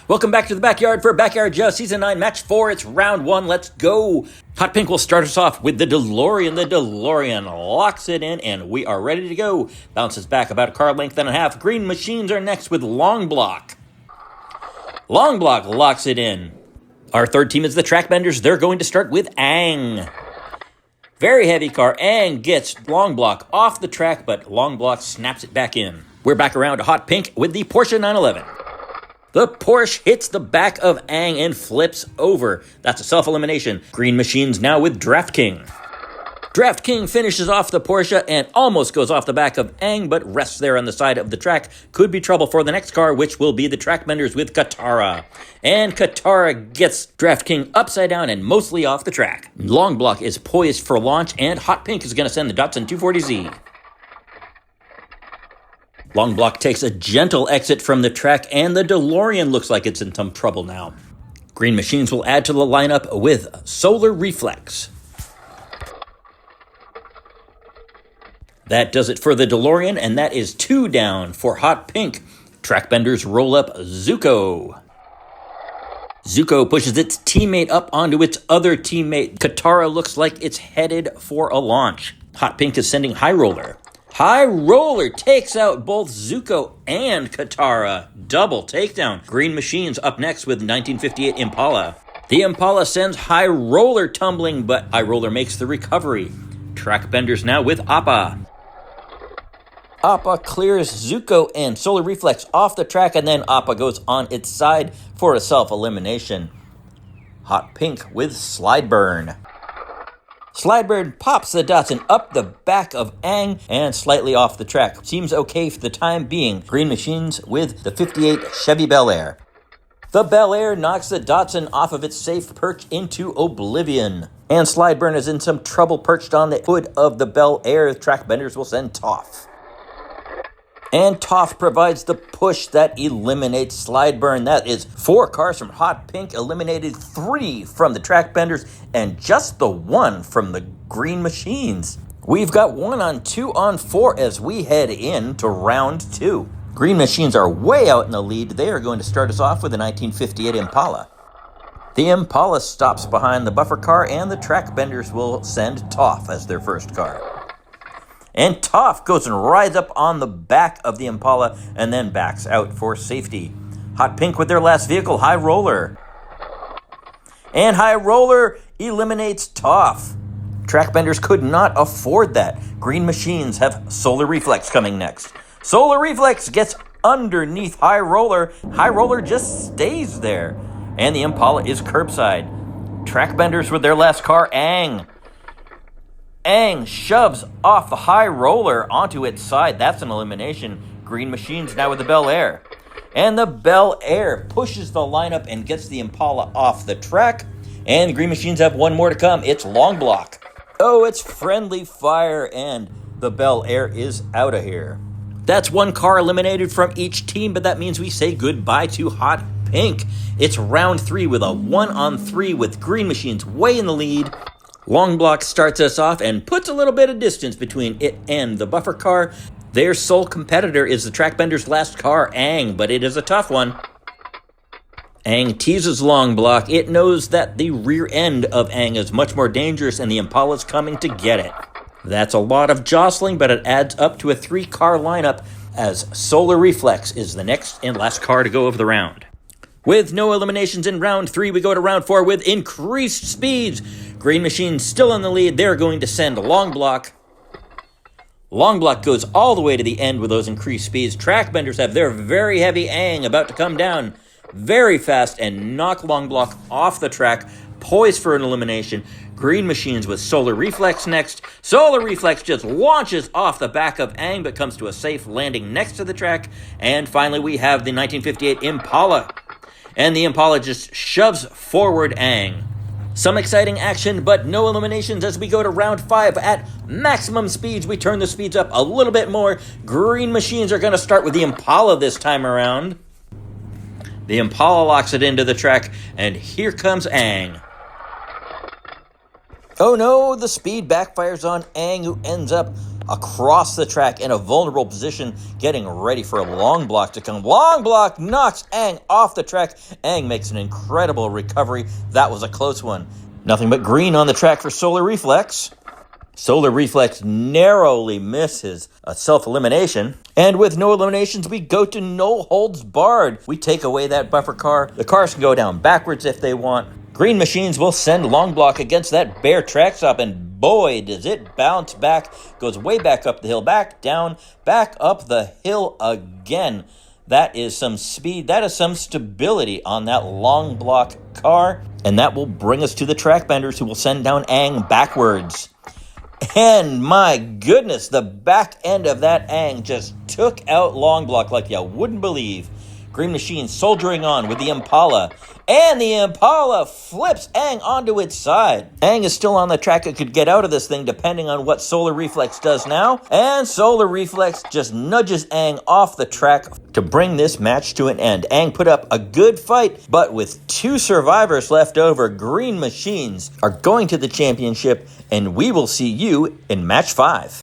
Welcome back to the Backyard for Backyard Joust Season 9, Match 4. It's round 1. Let's go. Hot Pink will start us off with the DeLorean. The DeLorean locks it in, and we are ready to go. Bounces back about a car length and a half. Green Machines are next with Long Block. Long Block locks it in. Our third team is the Track Benders. They're going to start with Ang. Very heavy car. Ang gets Long Block off the track, but Long Block snaps it back in. We're back around to Hot Pink with the Porsche 911. The Porsche hits the back of Ang and flips over. That's a self-elimination. Green Machines now with Draft King. Draft King finishes off the Porsche and almost goes off the back of Ang, but rests there on the side of the track. Could be trouble for the next car, which will be the Track Benders with Katara. And Katara gets Draft King upside down and mostly off the track. Long Block is poised for launch, and Hot Pink is going to send the Datsun 240Z. Long Block takes a gentle exit from the track, and the DeLorean looks like it's in some trouble now. Green Machines will add to the lineup with Solar Reflex. That does it for the DeLorean, and that is 2 down for Hot Pink. Track Benders roll up Zuko. Zuko pushes its teammate up onto its other teammate. Katara looks like it's headed for a launch. Hot Pink is sending High Roller. High Roller takes out both Zuko and Katara. Double takedown. Green Machines up next with 1958 Impala. The Impala sends High Roller tumbling, but High Roller makes the recovery. Track Benders now with Appa. Appa clears Zuko and Solar Reflex off the track, and then Appa goes on its side for a self-elimination. Hot Pink with Slide Burn. Slide Burn pops the Datsun up the back of Ang and slightly off the track. Seems okay for the time being. Green Machines with the 58 Chevy Bel Air. The Bel Air knocks the Datsun off of its safe perch into oblivion. And Slide Burn is in some trouble perched on the hood of the Bel Air. Track Benders will send Toph. And Toph provides the push that eliminates Slide Burn. That is 4 cars from Hot Pink, eliminated 3 from the Track Benders, and just the 1 from the Green Machines. We've got 1 on 2 on 4 as we head into round 2. Green Machines are way out in the lead. They are going to start us off with a 1958 Impala. The Impala stops behind the buffer car, and the Track Benders will send Toph as their first car. And Toph goes and rides up on the back of the Impala and then backs out for safety. Hot Pink with their last vehicle, High Roller. And High Roller eliminates Toph. Track Benders could not afford that. Green Machines have Solar Reflex coming next. Solar Reflex gets underneath High Roller. High Roller just stays there. And the Impala is curbside. Track Benders with their last car, Ang. Ang shoves off the High Roller onto its side. That's an elimination. Green Machines now with the Bel Air. And the Bel Air pushes the lineup and gets the Impala off the track. And the Green Machines have 1 more to come. It's Long Block. Oh, it's Friendly Fire, and the Bel Air is out of here. That's 1 car eliminated from each team, but that means we say goodbye to Hot Pink. It's round 3 with a 1 on 3 with Green Machines way in the lead. Long Block starts us off and puts a little bit of distance between it and the buffer car. Their sole competitor is the Track Benders' last car, Ang, but it is a tough one. Ang teases Long Block. It knows that the rear end of Ang is much more dangerous and the Impala's coming to get it. That's a lot of jostling, but it adds up to a 3-car lineup as Solar Reflex is the next and last car to go of the round. With no eliminations in round 3, we go to round 4 with increased speeds. Green Machines still in the lead. They're going to send Long Block. Long Block goes all the way to the end with those increased speeds. Track Benders have their very heavy Ang about to come down very fast and knock Long Block off the track, poised for an elimination. Green Machines with Solar Reflex next. Solar Reflex just launches off the back of Ang but comes to a safe landing next to the track. And finally we have the 1958 Impala. And the Impala just shoves forward Ang. Some exciting action, but no eliminations as we go to round 5. At maximum speeds, we turn the speeds up a little bit more. Green Machines are going to start with the Impala this time around. The Impala locks it into the track, and here comes Ang. Oh no, the speed backfires on Ang, who ends up across the track in a vulnerable position, getting ready for a long block to come. Long block knocks Aang off the track. Aang makes an incredible recovery. That was a close one. Nothing but green on the track for Solar Reflex. Solar Reflex narrowly misses a self-elimination. And with no eliminations, we go to no holds barred. We take away that buffer car. The cars can go down backwards if they want. Green Machines will send long block against that bare track stop, and boy, does it bounce back. Goes way back up the hill, back down, back up the hill again. That is some speed. That is some stability on that long block car. And that will bring us to the track benders, who will send down Aang backwards. And my goodness, the back end of that Aang just took out long block like you wouldn't believe. Green Machine soldiering on with the Impala. And the Impala flips Aang onto its side. Aang is still on the track. It could get out of this thing depending on what Solar Reflex does now. And Solar Reflex just nudges Aang off the track to bring this match to an end. Aang put up a good fight, but with 2 survivors left over, Green Machines are going to the championship, and we will see you in match 5.